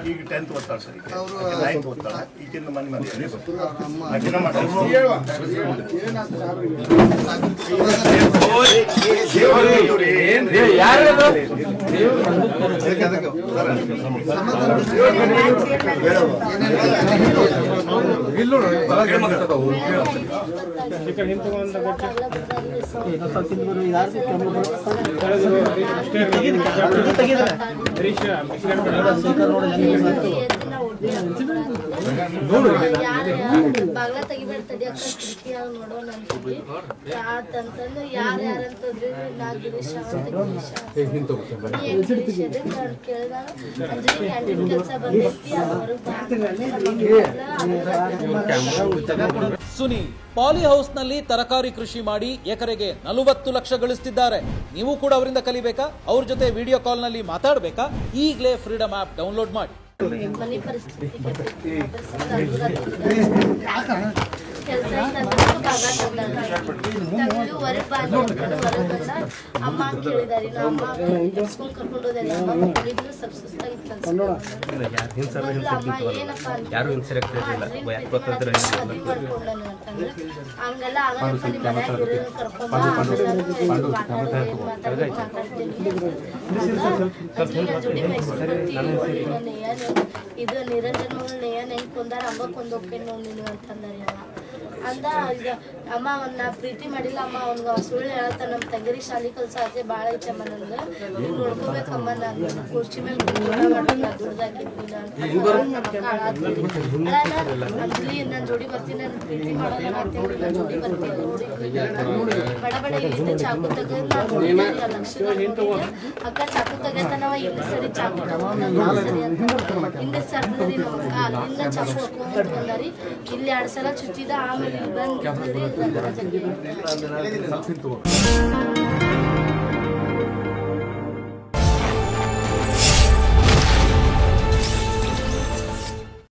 ಈಗ 10th ಓದ್ತಾಳೆ sir, 9th ಓದ್ತಾಳೆ. ಈಗಿನ ಮನೆ ಮನೆ ಬಾಗ್ಲ ತೆಗಿಬೇಡ ತಡಿ ಅಕ್ಕ ಕಿಟಕಿಯಾಗ ನೋಡೋಣ ಅಂತಿದ್ವಿ. ಆತಂತಂದು ಯಾರ್ಯಾರಂತಂದ್ರಿ ನಾ ಗಿರೀಶ ಕೇಳಿದಾಗ ಅಂದ್ರಿ ಕ್ಯಾಂಟೀನ್ ಕೆಲಸ ಬಂದೈತಿ ಸುನೀಲ್ ಪಾಲಿ ಹೌಸ್ ನಲ್ಲಿ ತರಕಾರಿ ಕೃಷಿ ಮಾಡಿ ಎಕರೆಗೆ 40 ಲಕ್ಷ ಗಳಿಸುತ್ತಿದ್ದಾರೆ. ನೀವು ಕೂಡ ಅವರಿಂದ ಕಲಿಬೇಕಾ? ಅವ್ರ ಜೊತೆ ವಿಡಿಯೋ ಕಾಲ್ ನಲ್ಲಿ ಮಾತಾಡಬೇಕಾ? ಈಗಲೇ ಫ್ರೀಡಮ್ ಆಪ್ ಡೌನ್ಲೋಡ್ ಮಾಡಿ. ಮನೆ ಪರಿಸ್ಥಿತಿ ಅಮ್ಮ ಕೇಳಿದಾರೆ, ಅಮ್ಮ ಕರ್ಕೊಂಡು ಹೋದಾರೆ. ಅಮ್ಮ ಸ್ವಲ್ಪ ಸುಸ್ತಾಗಿ ಅಮ್ಮ ಏನಪ್ಪ ಹಂಗೆಲ್ಲ ಆಗಲ್ಲಪ್ಪ, ನಿಮ್ಮ ಮನ್ಯಾಗ ಕರ್ಕೊಂಡ್ ಜೋಡಿ ಮೈಸೂರು ಇದು ನಿರಂಜನ್ ಮಗಳು ನೇಯನ್ ಹೆಂಗ್ ಕೊಂದಾರ ಹಂಬಕ್ಕೊಂದು ಹೋಗ್ತೇನೆ ನೋಡಿ ನೀನು ಅಂತಂದಾರೆ. ಅಂದ ಈಗ ಅಮ್ಮ ಅವ್ನ ಪ್ರೀತಿ ಮಾಡಿಲ್ಲ, ಅಮ್ಮ ಅವ್ನ್ಗ ಸುಳ್ಳು ಹೇಳ್ತಾ ನಮ್ಮ ತಂಗಿರಿ ಶಾಲಿ ಕಲ್ಸ ಆಸೆ ಭಾಳ ಐತಮ್ಮ ನನ್ಗೆ, ನೀವು ನೋಡ್ಕೋಬೇಕಮ್ಮ, ನಾನು ಕುರ್ಚಿ ಮೇಲೆ ದುಡ್ದಾಕಿದ್ದಿಲ್ಲ ಅಂದ್ಲಿ. ನಾನು ಜೋಡಿ ಬರ್ತೀನಿ, ನಾನು ಪ್ರೀತಿ ಮಾಡೋದು ನನ್ನ ಜೋಡಿ ಬರ್ತೀನಿ ನೋಡಿ ಬಡ ಬಡ ಇಲ್ಲಿಂದ ಚಾಕು ತೆಗೆದು ನಾನು ಲಕ್ಷ ಅಕ್ಕ ಚಾಕು ತೆಗೆತ ನಾವ ಇಲ್ಲಿ ಸರಿ ಚಾಕು ತಗೊಂಡು ಸರಿ ಅಂತ ಹಿಂದೆ ಸರ್ದ್ರಿ ನಮ್ಮ ಅಕ್ಕ ಅಲ್ಲಿಂದ ಚಾಕು ಹಾಕೊಂಡ್ ಬಂದಾರಿ. ಇಲ್ಲಿ 2 ಸಲ ಚುಚ್ಚಿದ, ಆಮೇಲೆ ಇಲ್ಲಿ ಬಂದು